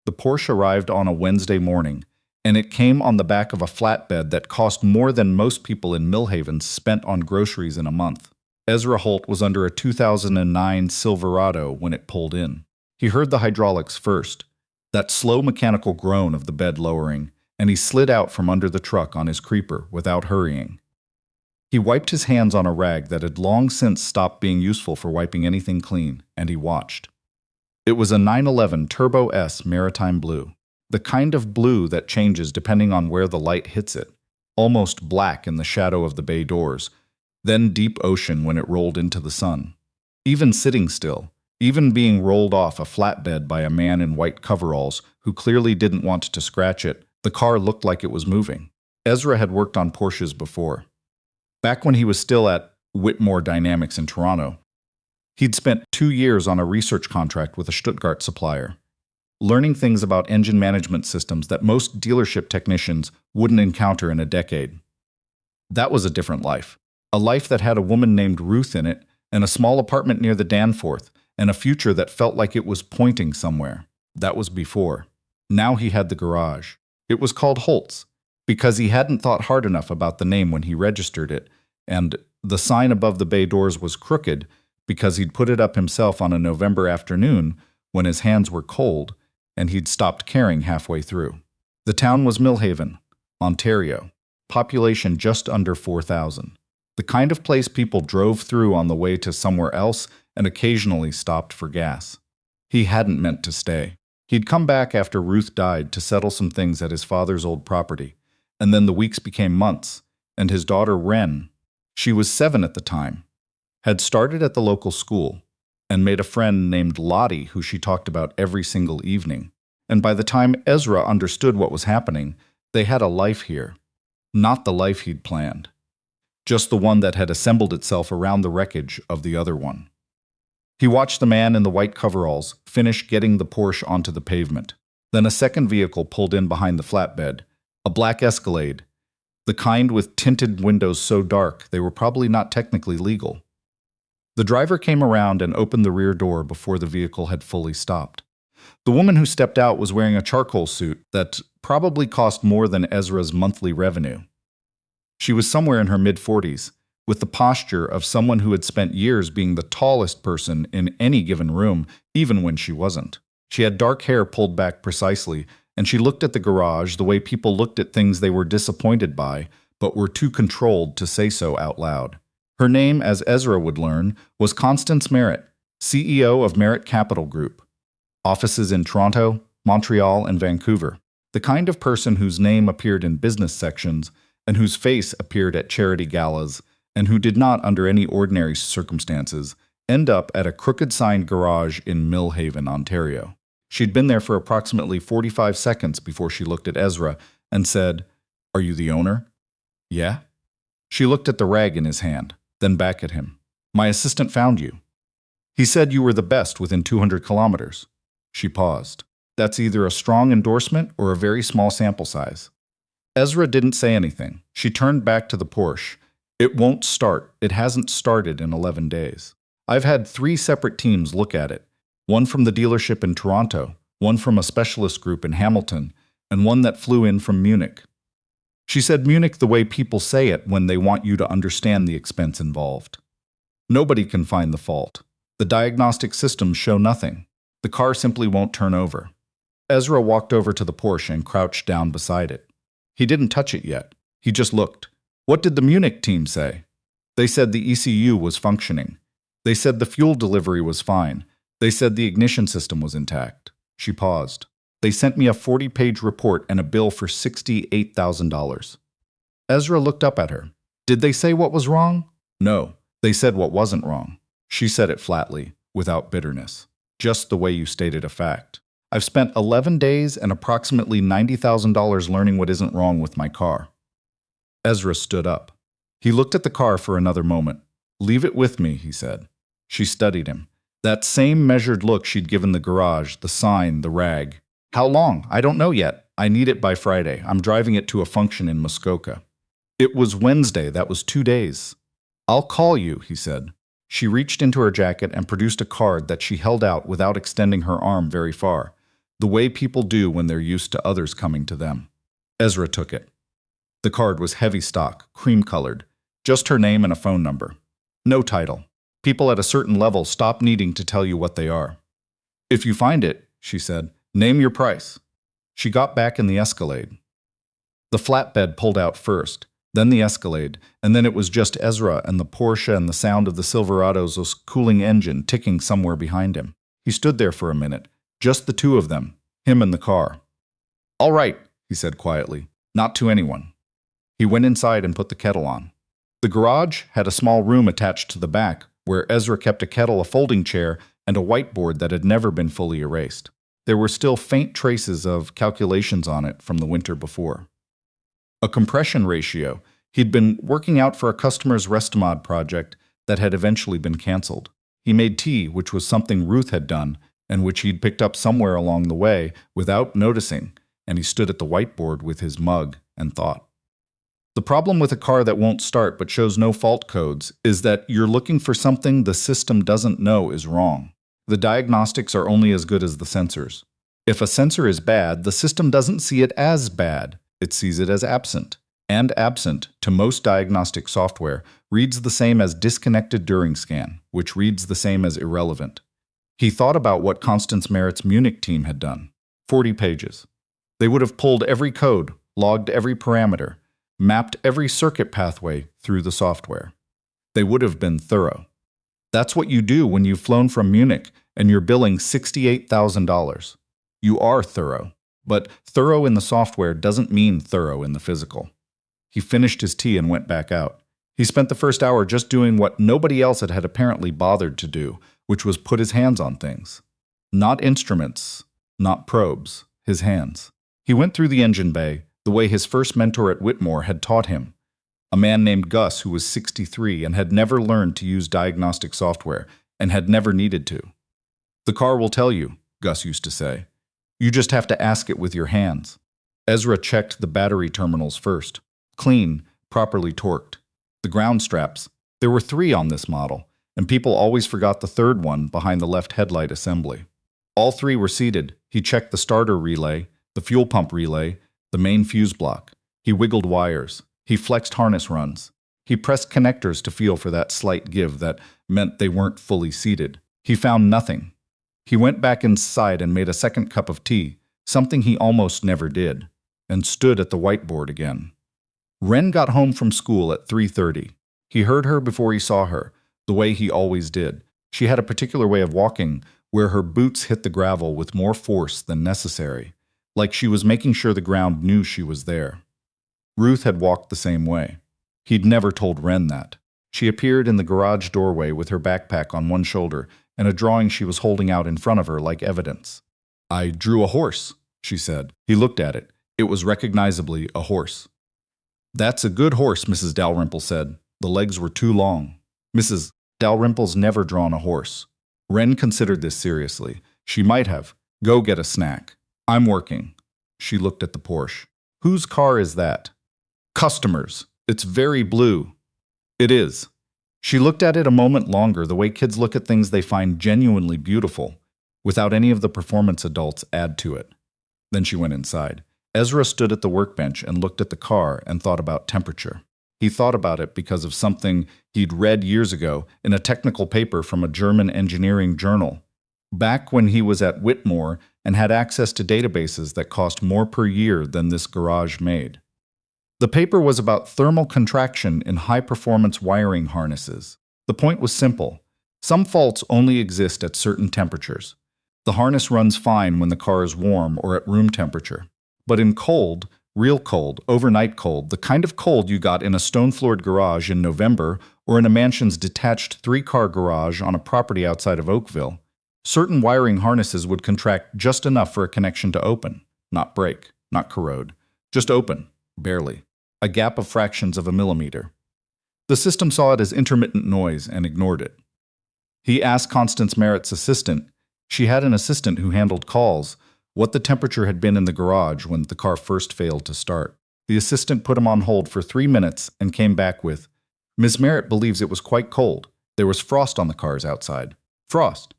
The Porsche arrived on a Wednesday morning, and it came on the back of a flatbed that cost more than most people in Millhaven spent on groceries in a month. Ezra Holt was under a 2009 Silverado when it pulled in. He heard the hydraulics first, that slow mechanical groan of the bed lowering, and he slid out from under the truck on his creeper without hurrying. He wiped his hands on a rag that had long since stopped being useful for wiping anything clean, and he watched. It was a 911 Turbo S Maritime Blue, the kind of blue that changes depending on where the light hits it, almost black in the shadow of the bay doors, then deep ocean when it rolled into the sun. Even sitting still, even being rolled off a flatbed by a man in white coveralls who clearly didn't want to scratch it, the car looked like it was moving. Ezra had worked on Porsches before. Back when he was still at Whitmore Dynamics in Toronto, he'd spent 2 years on a research contract with a Stuttgart supplier, learning things about engine management systems that most dealership technicians wouldn't encounter in a decade. That was a different life. A life that had a woman named Ruth in it, and a small apartment near the Danforth, and a future that felt like it was pointing somewhere. That was before. Now he had the garage. It was called Holt's, because he hadn't thought hard enough about the name when he registered it, and the sign above the bay doors was crooked because he'd put it up himself on a November afternoon when his hands were cold, and he'd stopped caring halfway through. The town was Millhaven, Ontario, population just under 4,000. The kind of place people drove through on the way to somewhere else and occasionally stopped for gas. He hadn't meant to stay. He'd come back after Ruth died to settle some things at his father's old property, and then the weeks became months, and his daughter Wren, she was 7 at the time, had started at the local school and made a friend named Lottie who she talked about every single evening. And by the time Ezra understood what was happening, they had a life here. Not the life he'd planned, just the one that had assembled itself around the wreckage of the other one. He watched the man in the white coveralls finish getting the Porsche onto the pavement. Then a second vehicle pulled in behind the flatbed, a black Escalade, the kind with tinted windows so dark they were probably not technically legal. The driver came around and opened the rear door before the vehicle had fully stopped. The woman who stepped out was wearing a charcoal suit that probably cost more than Ezra's monthly revenue. She was somewhere in her mid-40s, with the posture of someone who had spent years being the tallest person in any given room, even when she wasn't. She had dark hair pulled back precisely, and she looked at the garage the way people looked at things they were disappointed by, but were too controlled to say so out loud. Her name, as Ezra would learn, was Constance Merritt, CEO of Merritt Capital Group. Offices in Toronto, Montreal, and Vancouver. The kind of person whose name appeared in business sections and whose face appeared at charity galas, and who did not, under any ordinary circumstances, end up at a crooked-signed garage in Millhaven, Ontario. She'd been there for approximately 45 seconds before she looked at Ezra and said, "Are you the owner?" "Yeah." She looked at the rag in his hand, then back at him. "My assistant found you. He said you were the best within 200 kilometers. She paused. That's either a strong endorsement or a very small sample size. Ezra didn't say anything. She turned back to the Porsche. "It won't start. It hasn't started in 11 days. I've had 3 separate teams look at it. One from the dealership in Toronto, one from a specialist group in Hamilton, and one that flew in from Munich." She said Munich the way people say it when they want you to understand the expense involved. Nobody can find the fault. The diagnostic systems show nothing. The car simply won't turn over. Ezra walked over to the Porsche and crouched down beside it. He didn't touch it yet. He just looked. "What did the Munich team say?" "They said the ECU was functioning. They said the fuel delivery was fine. They said the ignition system was intact." She paused. "They sent me a 40-page report and a bill for $68,000. Ezra looked up at her. "Did they say what was wrong?" "No, they said what wasn't wrong." She said it flatly, without bitterness. "Just the way you stated a fact. I've spent 11 days and approximately $90,000 learning what isn't wrong with my car." Ezra stood up. He looked at the car for another moment. "Leave it with me," he said. She studied him. That same measured look she'd given the garage, the sign, the rag. "How long? I don't know yet. I need it by Friday. I'm driving it to a function in Muskoka." "It was Wednesday. That was 2 days." "I'll call you," he said. She reached into her jacket and produced a card that she held out without extending her arm very far. the way people do when they're used to others coming to them. Ezra took it. The card was heavy stock, cream-colored, just her name and a phone number. No title. People at a certain level stop needing to tell you what they are. "If you find it," she said, "name your price." She got back in the Escalade. The flatbed pulled out first, then the Escalade, and then it was just Ezra and the Porsche and the sound of the Silverado's cooling engine ticking somewhere behind him. He stood there for a minute, just the two of them, him and the car. "All right," he said quietly, "not to anyone." He went inside and put the kettle on. The garage had a small room attached to the back, where Ezra kept a kettle, a folding chair, and a whiteboard that had never been fully erased. There were still faint traces of calculations on it from the winter before. A compression ratio. He'd been working out for a customer's Restomod project that had eventually been canceled. He made tea, which was something Ruth had done, and which he'd picked up somewhere along the way without noticing, and he stood at the whiteboard with his mug and thought. The problem with a car that won't start but shows no fault codes is that you're looking for something the system doesn't know is wrong. The diagnostics are only as good as the sensors. If a sensor is bad, the system doesn't see it as bad. It sees it as absent. And absent, to most diagnostic software, reads the same as disconnected during scan, which reads the same as irrelevant. He thought about what Constance Merritt's Munich team had done. 40 pages. They would have pulled every code, logged every parameter, mapped every circuit pathway through the software. They would have been thorough. That's what you do when you've flown from Munich and you're billing $68,000. You are thorough, but thorough in the software doesn't mean thorough in the physical. He finished his tea and went back out. He spent the first hour just doing what nobody else had apparently bothered to do, which was put his hands on things. Not instruments, not probes, his hands. He went through the engine bay, the way his first mentor at Whitmore had taught him. A man named Gus who was 63 and had never learned to use diagnostic software and had never needed to. "The car will tell you," Gus used to say. "You just have to ask it with your hands." Ezra checked the battery terminals first. Clean, properly torqued. The ground straps. There were 3 on this model, and people always forgot the third one behind the left headlight assembly. All 3 were seated. He checked the starter relay, the fuel pump relay, the main fuse block. He wiggled wires. He flexed harness runs. He pressed connectors to feel for that slight give that meant they weren't fully seated. He found nothing. He went back inside and made a second cup of tea, something he almost never did, and stood at the whiteboard again. Wren got home from school at 3:30. He heard her before he saw her, the way he always did. She had a particular way of walking where her boots hit the gravel with more force than necessary, like she was making sure the ground knew she was there. Ruth had walked the same way. He'd never told Wren that. She appeared in the garage doorway with her backpack on one shoulder and a drawing she was holding out in front of her like evidence. "I drew a horse," she said. He looked at it. It was recognizably a horse. "That's a good horse," Mrs. Dalrymple said. The legs were too long. Mrs. Dalrymple's never drawn a horse. Wren considered this seriously. She might have. "Go get a snack. I'm working." She looked at the Porsche. "Whose car is that?" "Customers. It's very blue." "It is." She looked at it a moment longer, the way kids look at things they find genuinely beautiful, without any of the performance adults add to it. Then she went inside. Ezra stood at the workbench and looked at the car and thought about temperature. He thought about it because of something he'd read years ago in a technical paper from a German engineering journal, back when he was at Whitmore and had access to databases that cost more per year than this garage made. The paper was about thermal contraction in high-performance wiring harnesses. The point was simple. Some faults only exist at certain temperatures. The harness runs fine when the car is warm or at room temperature. But in cold, real cold, overnight cold, the kind of cold you got in a stone-floored garage in November or in a mansion's detached 3-car garage on a property outside of Oakville, certain wiring harnesses would contract just enough for a connection to open, not break, not corrode, just open, barely, a gap of fractions of a millimeter. The system saw it as intermittent noise and ignored it. He asked Constance Merritt's assistant, she had an assistant who handled calls, what the temperature had been in the garage when the car first failed to start. The assistant put him on hold for 3 minutes and came back with, "Ms. Merritt believes it was quite cold. There was frost on the cars outside." "Frost?"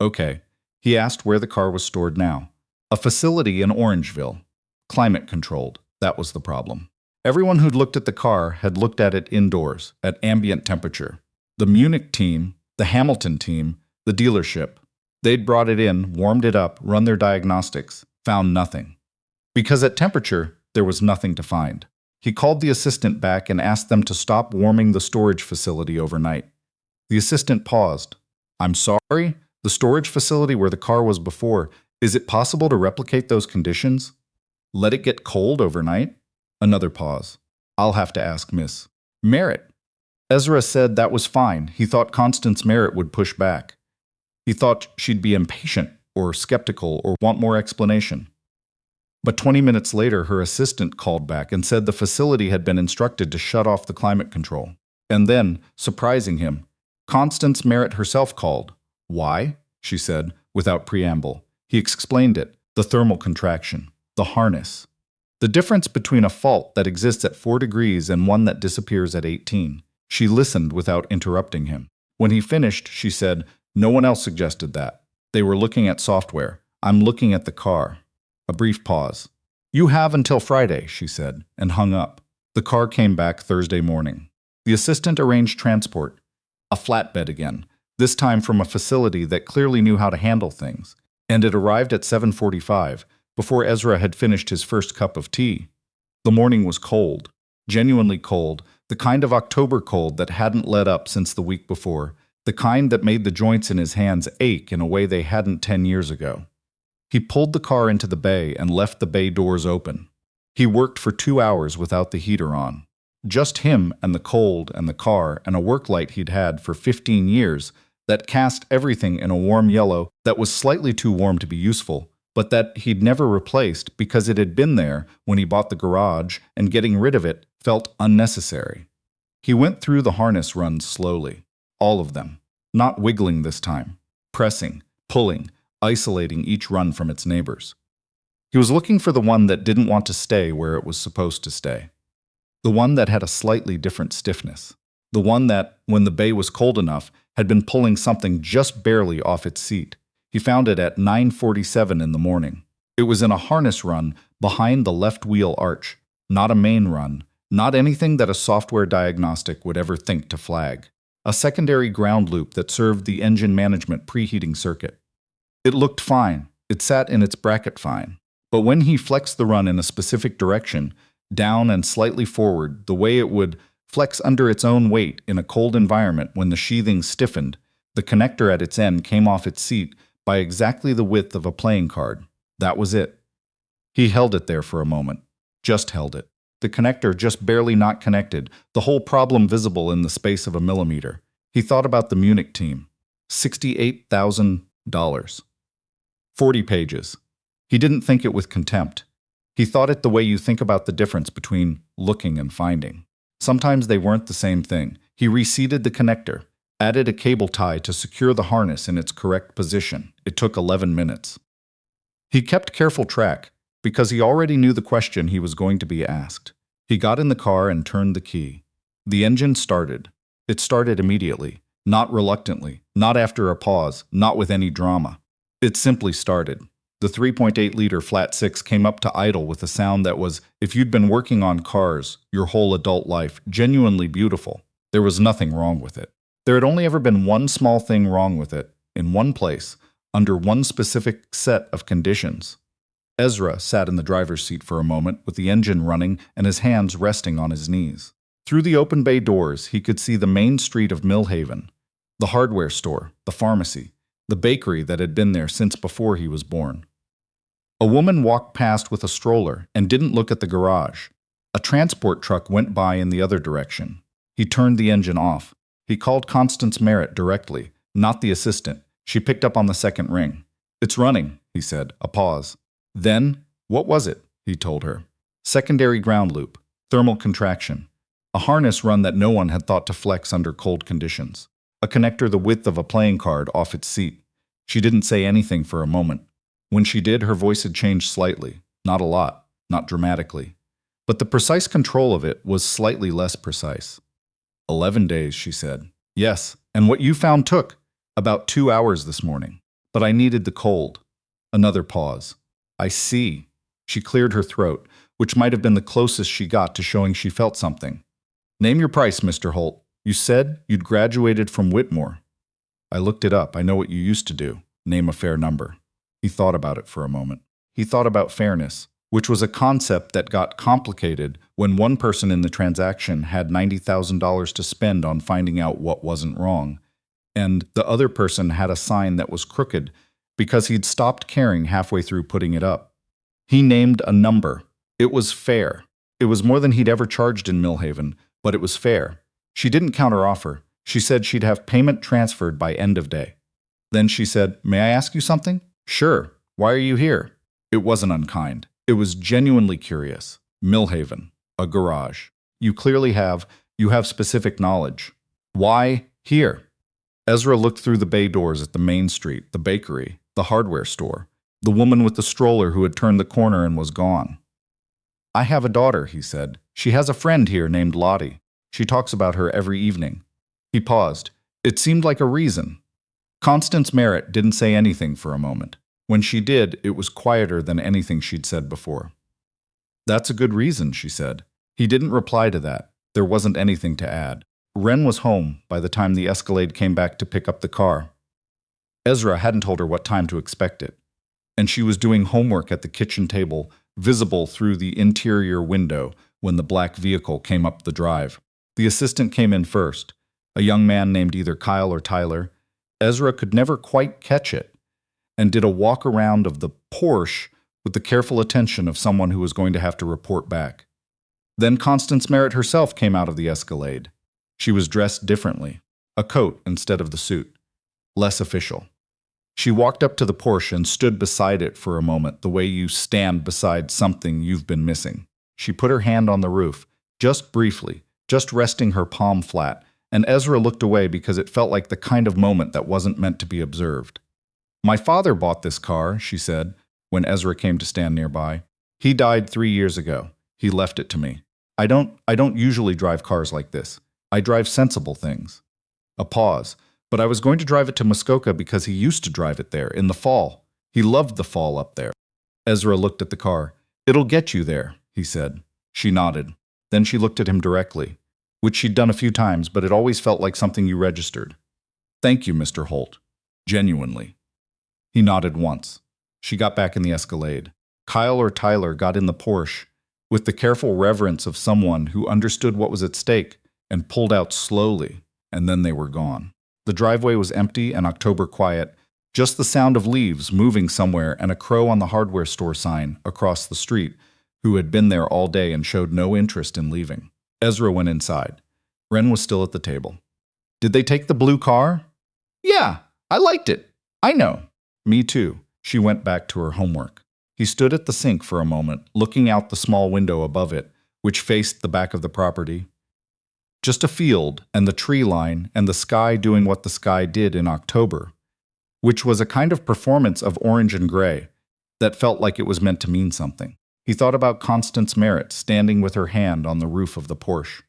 "Okay." He asked where the car was stored now. A facility in Orangeville. Climate controlled. That was the problem. Everyone who'd looked at the car had looked at it indoors, at ambient temperature. The Munich team, the Hamilton team, the dealership. They'd brought it in, warmed it up, run their diagnostics, found nothing. Because at temperature, there was nothing to find. He called the assistant back and asked them to stop warming the storage facility overnight. The assistant paused. "I'm sorry? The storage facility where the car was before, is it possible to replicate those conditions? Let it get cold overnight?" Another pause. "I'll have to ask Miss Merritt." Ezra said that was fine. He thought Constance Merritt would push back. He thought she'd be impatient or skeptical or want more explanation. But 20 minutes later, her assistant called back and said the facility had been instructed to shut off the climate control. And then, surprising him, Constance Merritt herself called. "Why?" she said, without preamble. He explained it, the thermal contraction, the harness. The difference between a fault that exists at 4 degrees and one that disappears at 18. She listened without interrupting him. When he finished, she said, "No one else suggested that. They were looking at software. I'm looking at the car." A brief pause. "You have until Friday," she said, and hung up. The car came back Thursday morning. The assistant arranged transport. A flatbed again, this time from a facility that clearly knew how to handle things. And it arrived at 7:45, before Ezra had finished his first cup of tea. The morning was cold, genuinely cold, the kind of October cold that hadn't let up since the week before, the kind that made the joints in his hands ache in a way they hadn't 10 years ago. He pulled the car into the bay and left the bay doors open. He worked for 2 hours without the heater on. Just him and the cold and the car and a work light he'd had for 15 years that cast everything in a warm yellow that was slightly too warm to be useful, but that he'd never replaced because it had been there when he bought the garage and getting rid of it felt unnecessary. He went through the harness runs slowly, all of them, not wiggling this time, pressing, pulling, isolating each run from its neighbors. He was looking for the one that didn't want to stay where it was supposed to stay. The one that had a slightly different stiffness. The one that, when the bay was cold enough, had been pulling something just barely off its seat. He found it at 9:47 in the morning. It was in a harness run behind the left wheel arch, not a main run, not anything that a software diagnostic would ever think to flag. A secondary ground loop that served the engine management preheating circuit. It looked fine. It sat in its bracket fine. But when he flexed the run in a specific direction, down and slightly forward, the way it would flex under its own weight in a cold environment when the sheathing stiffened, the connector at its end came off its seat by exactly the width of a playing card. That was it. He held it there for a moment. Just held it. The connector just barely not connected, the whole problem visible in the space of a millimeter. He thought about the Munich team. $68,000. 40 pages. He didn't think it with contempt. He thought it the way you think about the difference between looking and finding. Sometimes they weren't the same thing. He reseated the connector, added a cable tie to secure the harness in its correct position. It took 11 minutes. He kept careful track, because he already knew the question he was going to be asked. He got in the car and turned the key. The engine started. It started immediately, not reluctantly, not after a pause, not with any drama. It simply started. The 3.8-liter flat six came up to idle with a sound that was, if you'd been working on cars your whole adult life, genuinely beautiful. There was nothing wrong with it. There had only ever been one small thing wrong with it, in one place, under one specific set of conditions. Ezra sat in the driver's seat for a moment with the engine running and his hands resting on his knees. Through the open bay doors, he could see the main street of Millhaven, the hardware store, the pharmacy, the bakery that had been there since before he was born. A woman walked past with a stroller and didn't look at the garage. A transport truck went by in the other direction. He turned the engine off. He called Constance Merritt directly, not the assistant. She picked up on the second ring. "It's running," he said, a pause. Then, "What was it?" he told her. Secondary ground loop, thermal contraction. A harness run that no one had thought to flex under cold conditions. A connector the width of a playing card off its seat. She didn't say anything for a moment. When she did, her voice had changed slightly. Not a lot, not dramatically. But the precise control of it was slightly less precise. 11 days, she said. "Yes, and what you found took about 2 hours this morning. But I needed the cold." Another pause. I see. She cleared her throat, which might have been the closest she got to showing she felt something. Name your price, Mr. Holt. You said you'd graduated from Whitmore. I looked it up. I know what you used to do. Name a fair number. He thought about it for a moment. He thought about fairness, which was a concept that got complicated when one person in the transaction had $90,000 to spend on finding out what wasn't wrong, and the other person had a sign that was crooked because he'd stopped caring halfway through putting it up. He named a number. It was fair. It was more than he'd ever charged in Millhaven, but it was fair. She didn't counteroffer. She said she'd have payment transferred by end of day. Then she said, "May I ask you something?" "Sure. Why are you here?" It wasn't unkind. It was genuinely curious. Millhaven, a garage. You clearly have specific knowledge. Why here? Ezra looked through the bay doors at the main street, the bakery, the hardware store, the woman with the stroller who had turned the corner and was gone. "I have a daughter," he said. "She has a friend here named Lottie. She talks about her every evening." He paused. It seemed like a reason. Constance Merritt didn't say anything for a moment. When she did, it was quieter than anything she'd said before. "That's a good reason," she said. He didn't reply to that. There wasn't anything to add. Wren was home by the time the Escalade came back to pick up the car. Ezra hadn't told her what time to expect it, and she was doing homework at the kitchen table, visible through the interior window when the black vehicle came up the drive. The assistant came in first, a young man named either Kyle or Tyler. Ezra could never quite catch it, and did a walk around of the Porsche with the careful attention of someone who was going to have to report back. Then Constance Merritt herself came out of the Escalade. She was dressed differently, a coat instead of the suit, less official. She walked up to the Porsche and stood beside it for a moment, the way you stand beside something you've been missing. She put her hand on the roof, just briefly, just resting her palm flat, and Ezra looked away because it felt like the kind of moment that wasn't meant to be observed. "My father bought this car," she said, when Ezra came to stand nearby. "He died 3 years ago. He left it to me. I don't usually drive cars like this. I drive sensible things." A pause. "But I was going to drive it to Muskoka because he used to drive it there, in the fall. He loved the fall up there." Ezra looked at the car. "It'll get you there," he said. She nodded. Then she looked at him directly, which she'd done a few times, but it always felt like something you registered. "Thank you, Mr. Holt. Genuinely." He nodded once. She got back in the Escalade. Kyle or Tyler got in the Porsche, with the careful reverence of someone who understood what was at stake, and pulled out slowly, and then they were gone. The driveway was empty and October quiet, just the sound of leaves moving somewhere and a crow on the hardware store sign across the street, who had been there all day and showed no interest in leaving. Ezra went inside. Wren was still at the table. "Did they take the blue car?" "Yeah, I liked it. I know." "Me too." She went back to her homework. He stood at the sink for a moment, looking out the small window above it, which faced the back of the property. Just a field, and the tree line, and the sky doing what the sky did in October, which was a kind of performance of orange and gray that felt like it was meant to mean something. He thought about Constance Merritt standing with her hand on the roof of the Porsche.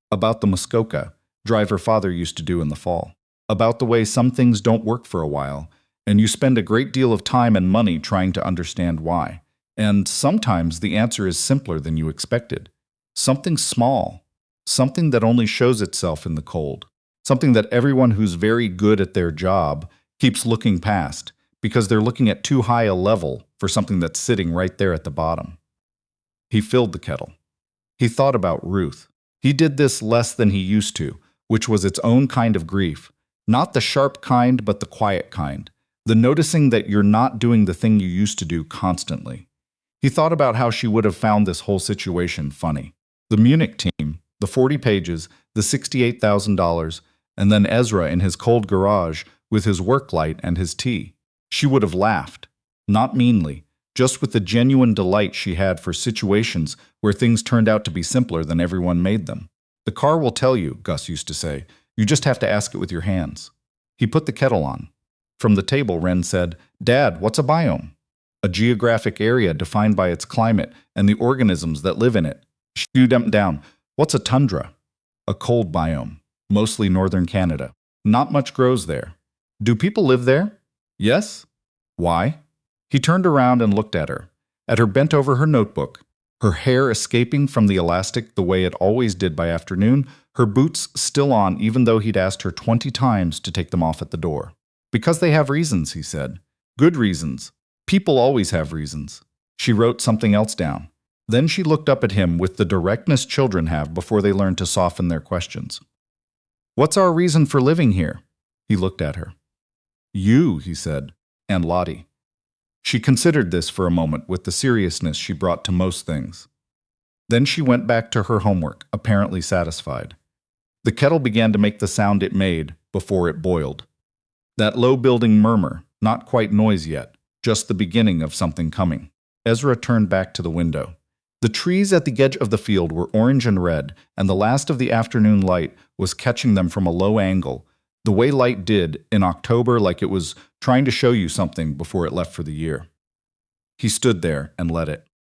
About the Muskoka, drive her father used to do in the fall. About the way some things don't work for a while, and you spend a great deal of time and money trying to understand why. And sometimes the answer is simpler than you expected. Something small. Something that only shows itself in the cold. Something that everyone who's very good at their job keeps looking past, because they're looking at too high a level for something that's sitting right there at the bottom. He filled the kettle. He thought about Ruth. He did this less than he used to, which was its own kind of grief. Not the sharp kind, but the quiet kind. The noticing that you're not doing the thing you used to do constantly. He thought about how she would have found this whole situation funny. The Munich team, the 40 pages, the $68,000, and then Ezra in his cold garage with his work light and his tea. She would have laughed, not meanly, just with the genuine delight she had for situations where things turned out to be simpler than everyone made them. "The car will tell you," Gus used to say. "You just have to ask it with your hands." He put the kettle on. From the table, Wren said, "Dad, what's a biome?" "A geographic area defined by its climate and the organisms that live in it." She dumped down. "What's a tundra?" "A cold biome, mostly northern Canada. Not much grows there." "Do people live there?" "Yes." "Why?" He turned around and looked at her bent over her notebook, her hair escaping from the elastic the way it always did by afternoon, her boots still on even though he'd asked her 20 times to take them off at the door. Because they have reasons, he said. Good reasons. People always have reasons. She wrote something else down. Then she looked up at him with the directness children have before they learn to soften their questions. What's our reason for living here? He looked at her. You, he said, and Lottie. She considered this for a moment with the seriousness she brought to most things. Then she went back to her homework, apparently satisfied. The kettle began to make the sound it made before it boiled. That low building murmur, not quite noise yet, just the beginning of something coming. Ezra turned back to the window. The trees at the edge of the field were orange and red, and the last of the afternoon light was catching them from a low angle, the way light did in October, like it was trying to show you something before it left for the year. He stood there and let it.